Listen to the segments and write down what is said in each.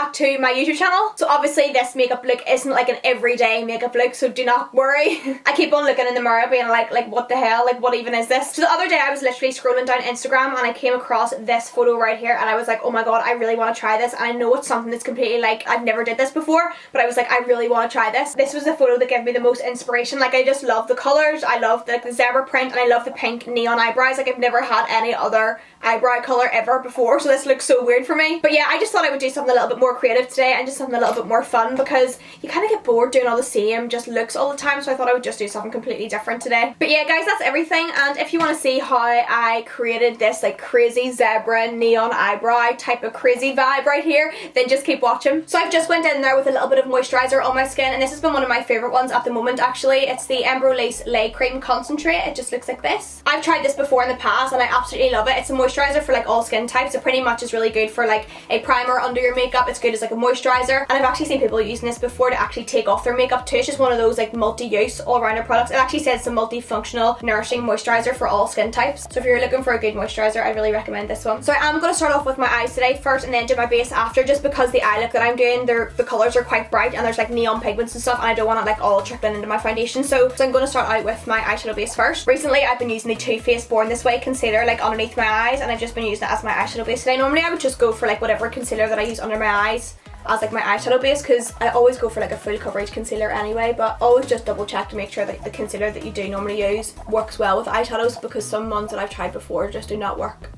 back to my YouTube channel. So obviously this makeup look isn't like an everyday makeup look, so do not worry. I keep on looking in the mirror being like what the hell, like what even is this? So the other day I was literally scrolling down Instagram and I came across this photo right here and I was like, oh my god, I really want to try this. And I know it's something that's completely like, I've never did this before, but I was like, I really want to try this. This was the photo that gave me the most inspiration. Like I just love the colours, I love the zebra print, and I love the pink neon eyebrows. Like I've never had any other eyebrow colour ever before, so this looks so weird for me. But yeah, I just thought I would do something a little bit more creative today and just something a little bit more fun, because you kind of get bored doing all the same just looks all the time, so I thought I would just do something completely different today. But yeah guys, that's everything, and if you want to see how I created this like crazy zebra neon eyebrow type of crazy vibe right here, then just keep watching. So I've just went in there with a little bit of moisturiser on my skin, and this has been one of my favourite ones at the moment actually. It's the BROWS Lay Cream Concentrate. It just looks like this. I've tried this before in the past and I absolutely love it. It's a moisturiser for like all skin types. It pretty much is really good for like a primer under your makeup. It's good as like a moisturiser, and I've actually seen people using this before to actually take off their makeup too. It's just one of those like multi-use all-rounder products. It actually says it's a multifunctional nourishing moisturiser for all skin types. So if you're looking for a good moisturiser, I really recommend this one. So I am going to start off with my eyes today first and then do my base after, just because the eye look that I'm doing, the colours are quite bright and there's like neon pigments and stuff, and I don't want it like all trickling into my foundation. So I'm going to start out with my eyeshadow base first. Recently I've been using the Too Faced Born This Way concealer like underneath my eyes, and I've just been using it as my eyeshadow base today. Normally I would just go for like whatever concealer that I use under my eyes as like my eyeshadow base, because I always go for like a full coverage concealer anyway, but always just double check to make sure that the concealer that you do normally use works well with eyeshadows, because some ones that I've tried before just do not work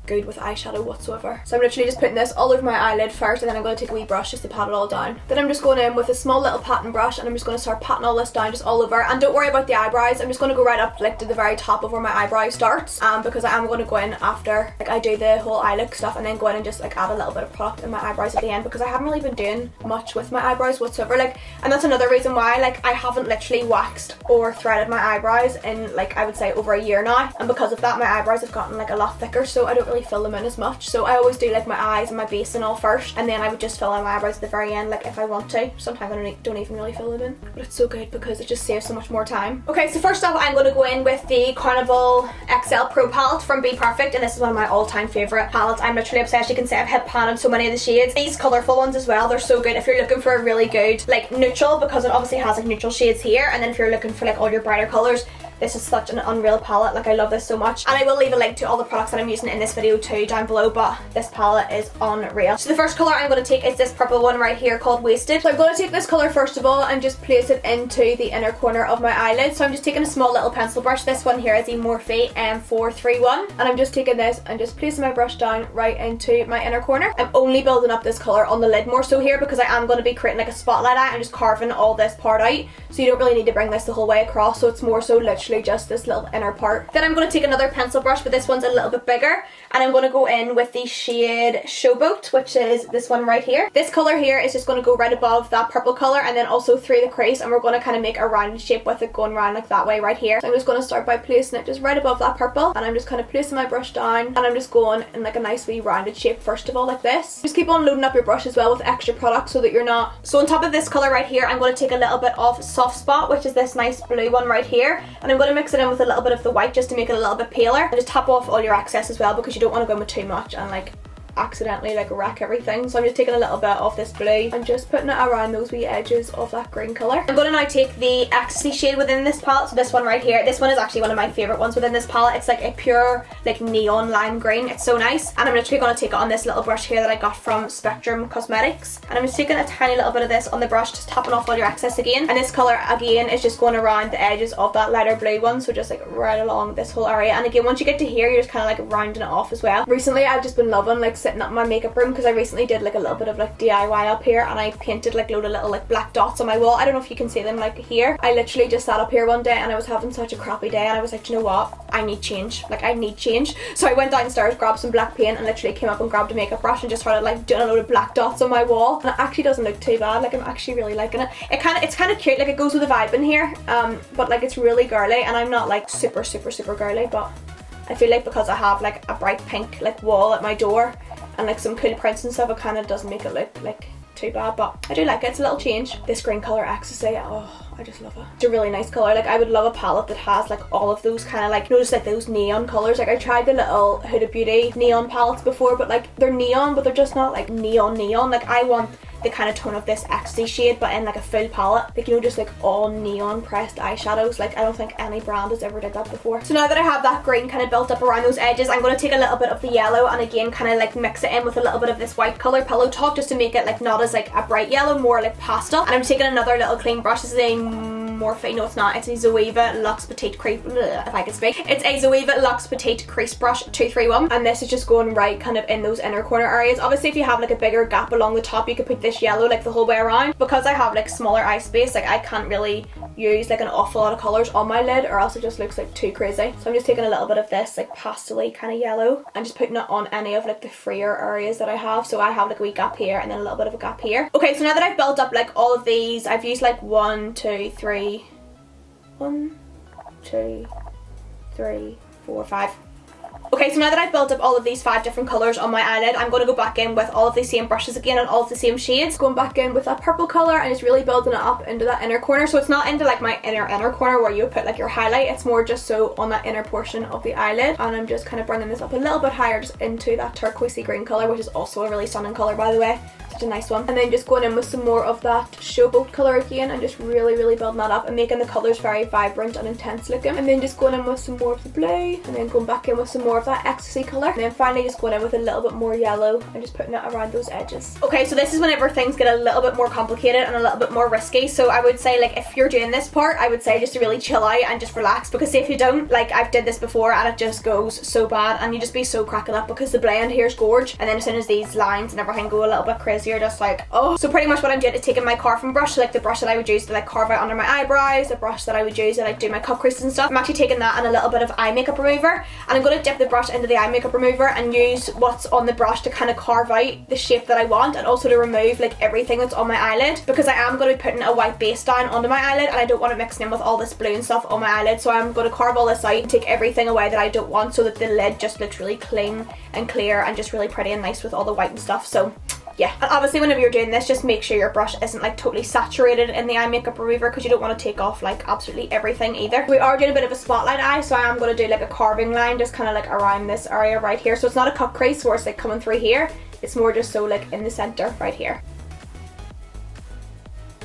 good with eyeshadow whatsoever. So I'm literally just putting this all over my eyelid first, and then I'm going to take a wee brush just to pat it all down. Then I'm just going in with a small little patting brush and I'm just going to start patting all this down just all over. And don't worry about the eyebrows, I'm just going to go right up like to the very top of where my eyebrow starts, because I am going to go in after like I do the whole eye look stuff, and then go in and just like add a little bit of product in my eyebrows at the end, because I haven't really been doing much with my eyebrows whatsoever. Like, and that's another reason why like I haven't literally waxed or threaded my eyebrows in like I would say over a year now, and because of that my eyebrows have gotten like a lot thicker, so I don't really fill them in as much. So I always do like my eyes and my base and all first, and then I would just fill in my eyebrows at the very end like if I want to. Sometimes I don't even really fill them in, but it's so good because it just saves so much more time. Okay, so first off I'm going to go in with the Carnival XL Pro palette from Be Perfect, and this is one of my all-time favourite palettes. I'm literally obsessed. You can see I've hit pan on so many of the shades. These colourful ones as well, they're so good if you're looking for a really good like neutral, because it obviously has like neutral shades here, and then if you're looking for like all your brighter colours, this is such an unreal palette. Like I love this so much, and I will leave a link to all the products that I'm using in this video too down below, but this palette is unreal. So the first colour I'm going to take is this purple one right here called Wasted. So I'm going to take this colour first of all and just place it into the inner corner of my eyelid. So I'm just taking a small little pencil brush. This one here is the Morphe M431, and I'm just taking this and just placing my brush down right into my inner corner. I'm only building up this colour on the lid more so here, because I am going to be creating like a spotlight eye and just carving all this part out, so you don't really need to bring this the whole way across. So it's more so literally just this little inner part. Then I'm going to take another pencil brush, but this one's a little bit bigger, and I'm going to go in with the shade Showboat, which is this one right here. This colour here is just going to go right above that purple colour and then also through the crease, and we're going to kind of make a rounded shape with it going round like that way right here. So I'm just going to start by placing it just right above that purple, and I'm just kind of placing my brush down, and I'm just going in like a nice wee rounded shape first of all like this. Just keep on loading up your brush as well with extra product so that you're not... So on top of this colour right here I'm going to take a little bit of Soft Spot, which is this nice blue one right here, and I'm going to mix it in with a little bit of the white just to make it a little bit paler, and just tap off all your excess as well, because you don't want to go in with too much and like accidentally like wreck everything. So I'm just taking a little bit of this blue and just putting it around those wee edges of that green colour. I'm going to now take the Ecstasy shade within this palette, so this one right here. This one is actually one of my favourite ones within this palette. It's like a pure like neon lime green. It's so nice, and I'm literally going to take it on this little brush here that I got from Spectrum Cosmetics, and I'm just taking a tiny little bit of this on the brush, just tapping off all your excess again, and this colour again is just going around the edges of that lighter blue one, so just like right along this whole area. And again, once you get to here you're just kind of like rounding it off as well. Recently I've just been loving like sitting up in my makeup room, because I recently did like a little bit of like DIY up here, and I painted like load of little like black dots on my wall. I don't know if you can see them like here. I literally just sat up here one day and I was having such a crappy day, and I was like, you know what, I need change. Like I need change. So I went downstairs, grabbed some black paint, and literally came up and grabbed a makeup brush and just started like doing a load of black dots on my wall, and it actually doesn't look too bad. Like I'm actually really liking it. It's kind of cute, like it goes with the vibe in here, but like it's really girly, and I'm not like super girly, but I feel like because I have like a bright pink like wall at my door and like some cool prints and stuff, it kind of doesn't make it look like too bad, but I do like it. It's a little change. This green colour Ecstasy, oh, I just love it. It's a really nice colour. Like I would love a palette that has like all of those kind of like, you know, just like those neon colours. Like I tried the little Huda Beauty neon palettes before, but like they're neon, but they're just not like neon. Like I want the kind of tone of this Ecstasy shade, but in like a full palette, like, you know, just like all neon pressed eyeshadows. Like I don't think any brand has ever did that before. So now that I have that green kind of built up around those edges, I'm going to take a little bit of the yellow and again kind of like mix it in with a little bit of this white colour Pillow Talk, just to make it like not as like a bright yellow, more like pastel. And I'm taking another little clean brush. This is a Morphe, no it's not, it's a Zoeva Luxe Petite Crease, if I can speak. It's a Zoeva Luxe Petite Crease Brush 231, and this is just going right kind of in those inner corner areas. Obviously if you have like a bigger gap along the top, you could put this yellow like the whole way around. Because I have like smaller eye space, like I can't really use like an awful lot of colours on my lid, or else it just looks like too crazy. So I'm just taking a little bit of this like pastel-y kind of yellow and just putting it on any of like the freer areas that I have. So I have like a wee gap here and then a little bit of a gap here. Okay, so now that I've built up like all of these, I've used like 1, 2, 3, 4, 5. Okay, so now that I've built up all of these 5 different colours on my eyelid, I'm going to go back in with all of the same brushes again and all of the same shades. Going back in with that purple colour and just really building it up into that inner corner. So it's not into like my inner corner where you put like your highlight, it's more just so on that inner portion of the eyelid. And I'm just kind of bringing this up a little bit higher just into that turquoisey green colour, which is also a really stunning colour by the way. Such a nice one. And then just going in with some more of that Showboat colour again and just really building that up and making the colours very vibrant and intense looking. And then just going in with some more of the blue and then going back in with some more of that Ecstasy colour. And then finally just going in with a little bit more yellow and just putting it around those edges. Okay, so this is whenever things get a little bit more complicated and a little bit more risky. So I would say like if you're doing this part, I would say just to really chill out and just relax, because if you don't, like I've did this before and it just goes so bad and you just be so cracking up because the blend here is gorge, and then as soon as these lines and everything go a little bit crazy, you're just like, oh. So pretty much what I'm doing is taking my carving brush, like the brush that I would use to like carve out under my eyebrows, the brush that I would use to like do my cut creases and stuff. I'm actually taking that and a little bit of eye makeup remover, and I'm going to dip the brush into the eye makeup remover and use what's on the brush to kind of carve out the shape that I want, and also to remove like everything that's on my eyelid, because I am going to be putting a white base down onto my eyelid and I don't want it mixing in with all this blue and stuff on my eyelid. So I'm going to carve all this out and take everything away that I don't want, so that the lid just looks really clean and clear and just really pretty and nice with all the white and stuff. So yeah, and obviously whenever you're doing this, just make sure your brush isn't like totally saturated in the eye makeup remover, because you don't want to take off like absolutely everything either. We are doing a bit of a spotlight eye, so I am going to do like a carving line just kind of like around this area right here. So it's not a cut crease where it's like coming through here, it's more just so like in the centre right here.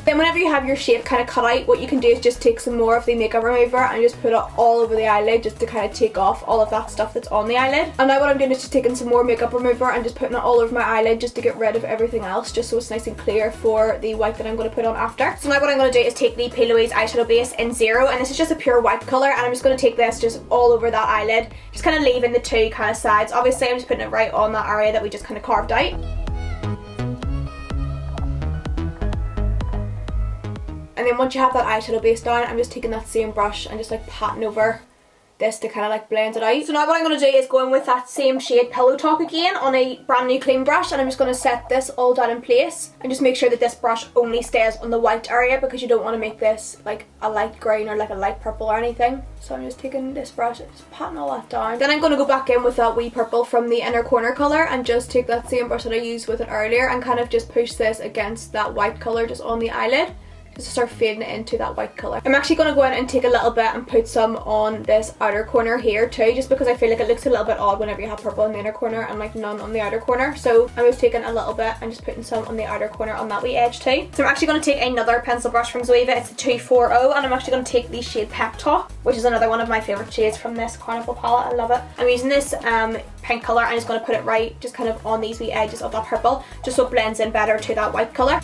Then whenever you have your shape kind of cut out, what you can do is just take some more of the makeup remover and just put it all over the eyelid, just to kind of take off all of that stuff that's on the eyelid. And now what I'm doing is just taking some more makeup remover and just putting it all over my eyelid, just to get rid of everything else, just so it's nice and clear for the white that I'm going to put on after. So now what I'm going to do is take the P. Louise eyeshadow base in 0, and this is just a pure white colour, and I'm just going to take this just all over that eyelid, just kind of leaving the two kind of sides. Obviously I'm just putting it right on that area that we just kind of carved out. And then once you have that eyeshadow base down, I'm just taking that same brush and just like patting over this to kind of like blend it out. So now what I'm going to do is go in with that same shade Pillow Talk again on a brand new clean brush, and I'm just going to set this all down in place and just make sure that this brush only stays on the white area, because you don't want to make this like a light green or like a light purple or anything. So I'm just taking this brush and just patting all that down. Then I'm going to go back in with that wee purple from the inner corner colour and just take that same brush that I used with it earlier and kind of just push this against that white colour just on the eyelid, just to start fading it into that white colour. I'm actually going to go in and take a little bit and put some on this outer corner here too, just because I feel like it looks a little bit odd whenever you have purple in the inner corner and like none on the outer corner. So I'm just taking a little bit and just putting some on the outer corner on that wee edge too. So I'm actually going to take another pencil brush from Zoeva, it's the 240, and I'm actually going to take the shade Pep Talk, which is another one of my favourite shades from this Carnival palette. I love it. I'm using this pink colour, and just going to put it right just kind of on these wee edges of that purple, just so it blends in better to that white colour.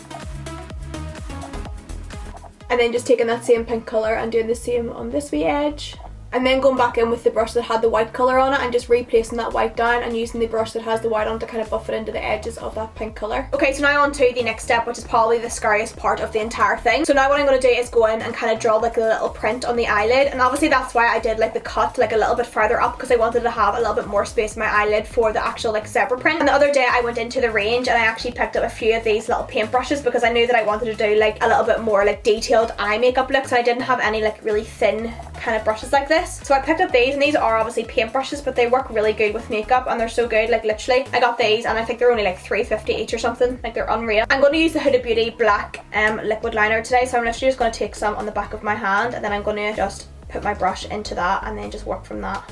And then just taking that same pink colour and doing the same on this wee edge. And then going back in with the brush that had the white colour on it and just replacing that white down and using the brush that has the white on to kind of buff it into the edges of that pink colour. Okay, so now on to the next step, which is probably the scariest part of the entire thing. So now what I'm going to do is go in and kind of draw like a little print on the eyelid, and obviously that's why I did like the cut like a little bit further up, because I wanted to have a little bit more space in my eyelid for the actual like zebra print. And the other day I went into the range and I actually picked up a few of these little paint brushes, because I knew that I wanted to do like a little bit more like detailed eye makeup looks, and I didn't have any like really thin kind of brushes like this. So I picked up these, and these are obviously paint brushes, but they work really good with makeup and they're so good. Like literally, I got these and I think they're only like $3.50 each or something. Like they're unreal. I'm going to use the Huda Beauty black liquid liner today, so I'm literally just going to take some on the back of my hand, and then I'm going to just put my brush into that and then just work from that.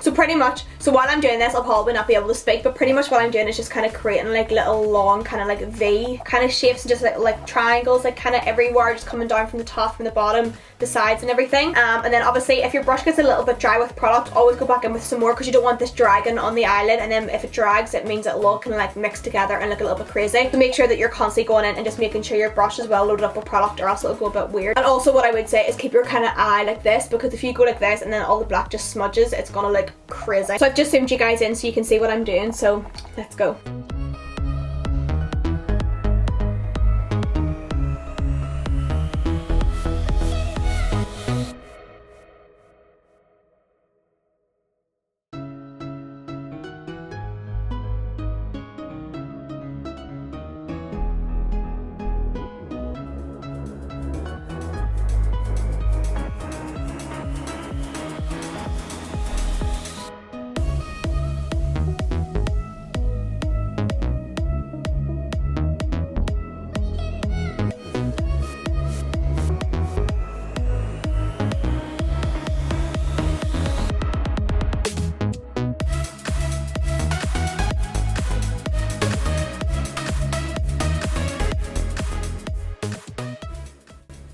So pretty much, so while I'm doing this, I'll probably not be able to speak, but pretty much what I'm doing is just kind of creating like little long kind of like V kind of shapes, and just like triangles like kind of everywhere, just coming down from the top, from the bottom, the sides and everything. And then obviously if your brush gets a little bit dry with product, always go back in with some more, because you don't want this dragging on the eyelid, and then if it drags, it means it'll all kind of like mix together and look a little bit crazy. So make sure that you're constantly going in and just making sure your brush is well loaded up with product, or else it'll go a bit weird. And also what I would say is keep your kind of eye like this, because if you go like this and then all the black just smudges, it's gonna look crazy. So I've just zoomed you guys in so you can see what I'm doing, so let's go.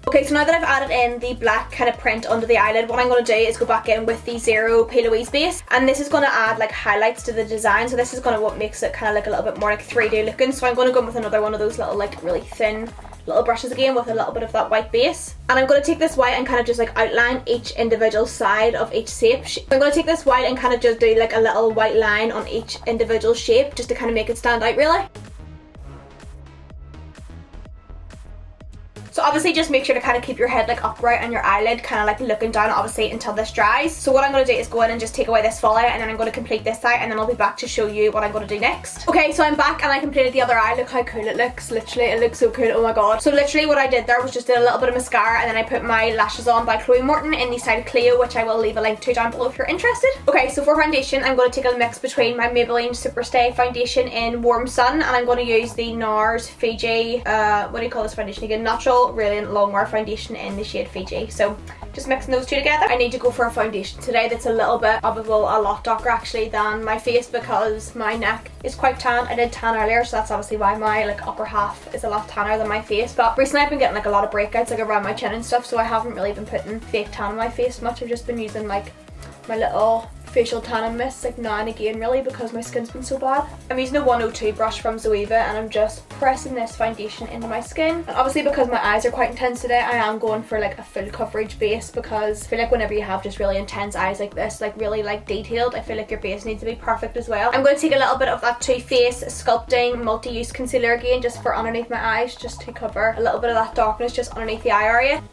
Okay, so now that I've added in the black kind of print under the eyelid, what I'm going to do is go back in with the Zero P. Louise base, and this is going to add like highlights to the design. So this is going to what makes it kind of like a little bit more like 3D looking. So I'm going to go in with another one of those little like really thin little brushes again with a little bit of that white base, and I'm going to take this white and kind of just like outline each individual side of each shape. I'm going to take this white and kind of just do like a little white line on each individual shape, just to kind of make it stand out really. So obviously just make sure to kind of keep your head like upright and your eyelid kind of like looking down obviously until this dries. So what I'm going to do is go in and just take away this fallout, and then I'm going to complete this side, and then I'll be back to show you what I'm going to do next. Okay, so I'm back and I completed the other eye. Look how cool it looks. Literally, it looks so cool. Oh my god. So literally what I did there was just did a little bit of mascara, and then I put my lashes on by Chloe Morton in the side of Cleo, which I will leave a link to down below if you're interested. Okay, so for foundation, I'm going to take a mix between my Maybelline Superstay foundation in Warm Sun, and I'm going to use the NARS Fiji, what do you call this foundation again? Natural Radiant Longwear foundation in the shade Fiji. So just mixing those two together. I need to go for a foundation today that's a little bit of a lot darker actually than my face, because my neck is quite tan. I did tan earlier, so that's obviously why my like upper half is a lot tanner than my face. But recently I've been getting like a lot of breakouts like around my chin and stuff, so I haven't really been putting fake tan on my face much. I've just been using like my little facial tanning mist like now and again really, because my skin's been so bad. I'm using a 102 brush from Zoeva, and I'm just pressing this foundation into my skin. And obviously because my eyes are quite intense today, I am going for like a full coverage base, because I feel like whenever you have just really intense eyes like this, like really like detailed, I feel like your base needs to be perfect as well. I'm going to take a little bit of that Too Faced Sculpting Multi-Use Concealer again, just for underneath my eyes, just to cover a little bit of that darkness just underneath the eye area.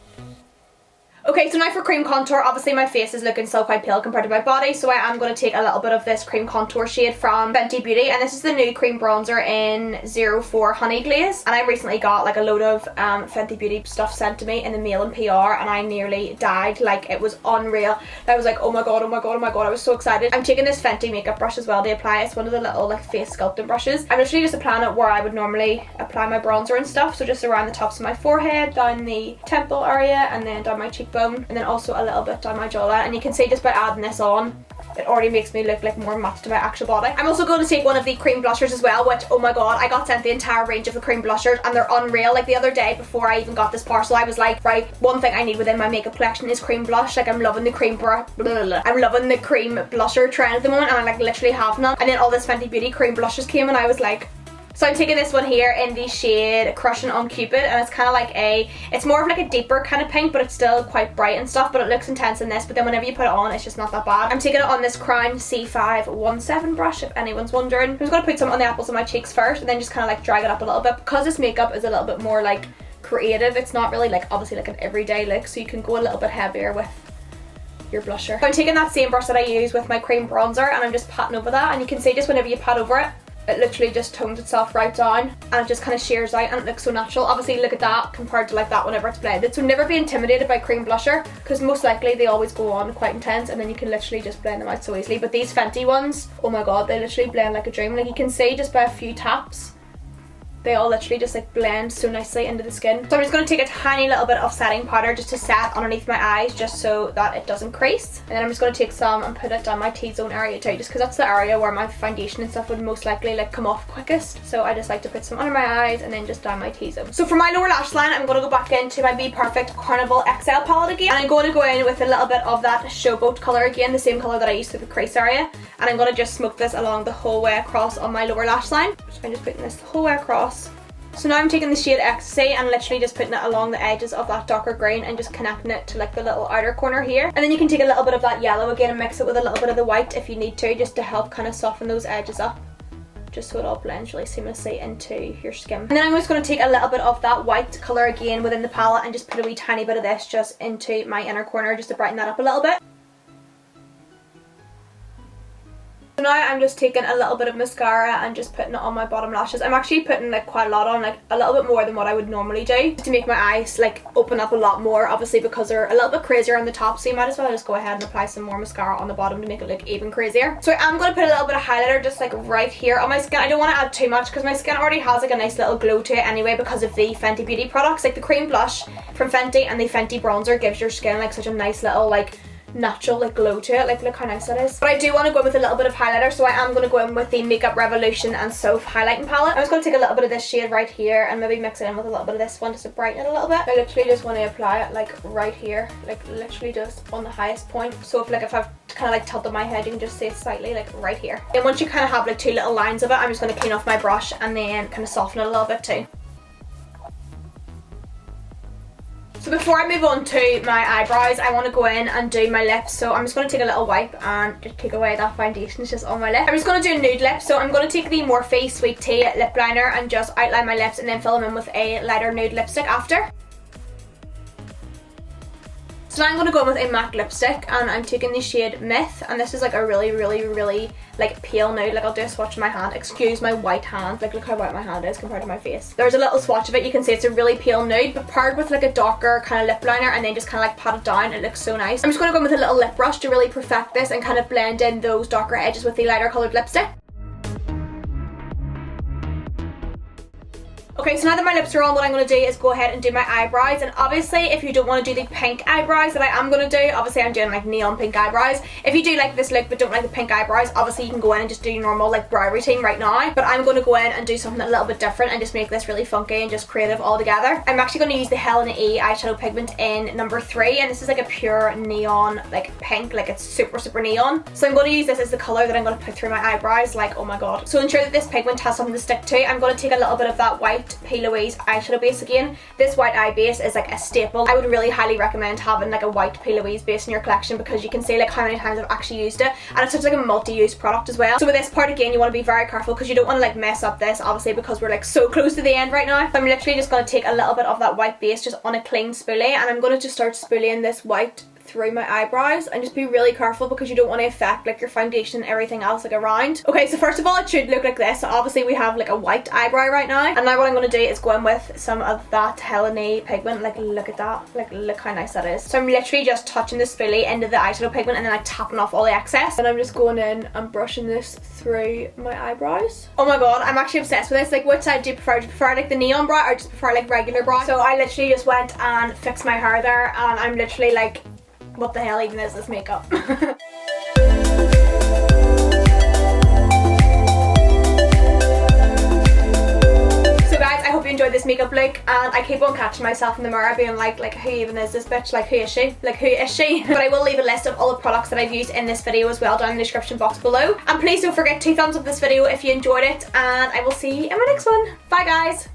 Okay, so now for cream contour, obviously my face is looking still quite pale compared to my body, so I am going to take a little bit of this cream contour shade from Fenty Beauty, and this is the new cream bronzer in 04 Honey Glaze. And I recently got like a load of Fenty Beauty stuff sent to me in the mail and PR, and I nearly died. Like, it was unreal. I was like, oh my god, oh my god, oh my god, I was so excited. I'm taking this Fenty makeup brush as well to apply. It's one of the little like face sculpting brushes. I'm literally just applying it where I would normally apply my bronzer and stuff, so just around the tops of my forehead, down the temple area, and then down my cheekbone, and then also a little bit down my jawline. And you can see just by adding this on, it already makes me look like more matched to my actual body. I'm also going to take one of the cream blushers as well, which, oh my god, I got sent the entire range of the cream blushers and they're unreal. Like the other day before I even got this parcel, I was like, right, one thing I need within my makeup collection is cream blush. Like, I'm loving the cream I'm loving the cream blusher trend at the moment, and I like literally have none. And then all this Fenty Beauty cream blushes came, and I was like, so I'm taking this one here in the shade Crushing on Cupid, and it's kind of like it's more of like a deeper kind of pink, but it's still quite bright and stuff, but it looks intense in this, but then whenever you put it on, it's just not that bad. I'm taking it on this Crown C517 brush, if anyone's wondering. I'm just going to put some on the apples of my cheeks first, and then just kind of like drag it up a little bit, because this makeup is a little bit more like creative. It's not really like obviously like an everyday look, so you can go a little bit heavier with your blusher. So I'm taking that same brush that I use with my cream bronzer, and I'm just patting over that, and you can see just whenever you pat over it, it literally just tones itself right down and it just kind of shears out and it looks so natural. Obviously look at that compared to like that whenever it's blended. So never be intimidated by cream blusher because most likely they always go on quite intense and then you can literally just blend them out so easily. But these Fenty ones, oh my god, they literally blend like a dream. Like you can see just by a few taps, they all literally just like blend so nicely into the skin. So I'm just going to take a tiny little bit of setting powder just to set underneath my eyes just so that it doesn't crease. And then I'm just going to take some and put it down my T-zone area too, just because that's the area where my foundation and stuff would most likely like come off quickest. So I just like to put some under my eyes and then just down my T-zone. So for my lower lash line, I'm going to go back into my Be Perfect Carnival XL palette again. And I'm going to go in with a little bit of that Showboat colour again, the same colour that I used for the crease area. And I'm going to just smoke this along the whole way across on my lower lash line. So I'm just putting this the whole way across. So now I'm taking the shade Ecstasy and literally just putting it along the edges of that darker green and just connecting it to like the little outer corner here. And then you can take a little bit of that yellow again and mix it with a little bit of the white if you need to, just to help kind of soften those edges up, just so it all blends really seamlessly into your skin. And then I'm just going to take a little bit of that white colour again within the palette and just put a wee tiny bit of this just into my inner corner just to brighten that up a little bit. So now I'm just taking a little bit of mascara and just putting it on my bottom lashes. I'm actually putting like quite a lot on, like a little bit more than what I would normally do, to make my eyes like open up a lot more, obviously because they're a little bit crazier on the top, so you might as well just go ahead and apply some more mascara on the bottom to make it look even crazier. So I'm going to put a little bit of highlighter just like right here on my skin. I don't want to add too much because my skin already has like a nice little glow to it anyway because of the Fenty Beauty products. Like the cream blush from Fenty and the Fenty bronzer gives your skin like such a nice little like natural like glow to it. Like look how nice that is. But I do want to go in with a little bit of highlighter, so I am going to go in with the Makeup Revolution and Soph highlighting palette. I'm just going to take a little bit of this shade right here and maybe mix it in with a little bit of this one just to brighten it a little bit. I literally just want to apply it like right here, like literally just on the highest point. So if I've kind of like tilted my head, you can just see it slightly like right here. And once you kind of have like two little lines of it, I'm just going to clean off my brush and then kind of soften it a little bit too. So before I move on to my eyebrows, I want to go in and do my lips. So I'm just going to take a little wipe and just take away that foundation that's just on my lip. I'm just going to do a nude lip. So I'm going to take the Morphe Sweet Tea lip liner and just outline my lips and then fill them in with a lighter nude lipstick after. So now I'm going to go in with a MAC lipstick and I'm taking the shade Myth, and this is like a really like pale nude. Like I'll do a swatch of my hand. Excuse my white hand, like look how white my hand is compared to my face. There's a little swatch of it, you can see it's a really pale nude, but paired with like a darker kind of lip liner and then just kind of like pat it down, it looks so nice. I'm just going to go in with a little lip brush to really perfect this and kind of blend in those darker edges with the lighter coloured lipstick. Okay, so now that my lips are on, what I'm going to do is go ahead and do my eyebrows. And obviously, if you don't want to do the pink eyebrows that I am going to do, obviously I'm doing like neon pink eyebrows. If you do like this look but don't like the pink eyebrows, obviously you can go in and just do your normal like brow routine right now. But I'm going to go in and do something a little bit different and just make this really funky and just creative all together. I'm actually going to use the Helena E eyeshadow pigment in number 3, and this is like a pure neon like pink, like it's super neon. So I'm going to use this as the colour that I'm going to put through my eyebrows, like oh my god. So ensure that this pigment has something to stick to. I'm going to take a little bit of that white P. Louise eyeshadow base again. This white eye base is like a staple. I would really highly recommend having like a white P. Louise base in your collection because you can see like how many times I've actually used it, and it's such like a multi-use product as well. So with this part again, you want to be very careful because you don't want to like mess up this, obviously, because we're like so close to the end right now. So I'm literally just going to take a little bit of that white base just on a clean spoolie, and I'm going to just start spooling this white through my eyebrows, and just be really careful because you don't want to affect like your foundation and everything else like around. Okay, so first of all it should look like this. So obviously we have like a white eyebrow right now, and now what I'm going to do is go in with some of that Helena pigment. Like look at that, like look how nice that is. So I'm literally just touching the spoolie into the eyeshadow pigment and then like tapping off all the excess, and I'm just going in and brushing this through my eyebrows. Oh my god, I'm actually obsessed with this. Like which side do you prefer? Do you prefer like the neon brow or just prefer like regular brow? So I literally just went and fixed my hair there, and I'm literally like, what the hell even is this makeup? So guys, I hope you enjoyed this makeup look, and I keep on catching myself in the mirror being like who even is this bitch? Like who is she? Like who is she? But I will leave a list of all the products that I've used in this video as well down in the description box below. And please don't forget to thumbs up this video if you enjoyed it, and I will see you in my next one. Bye guys!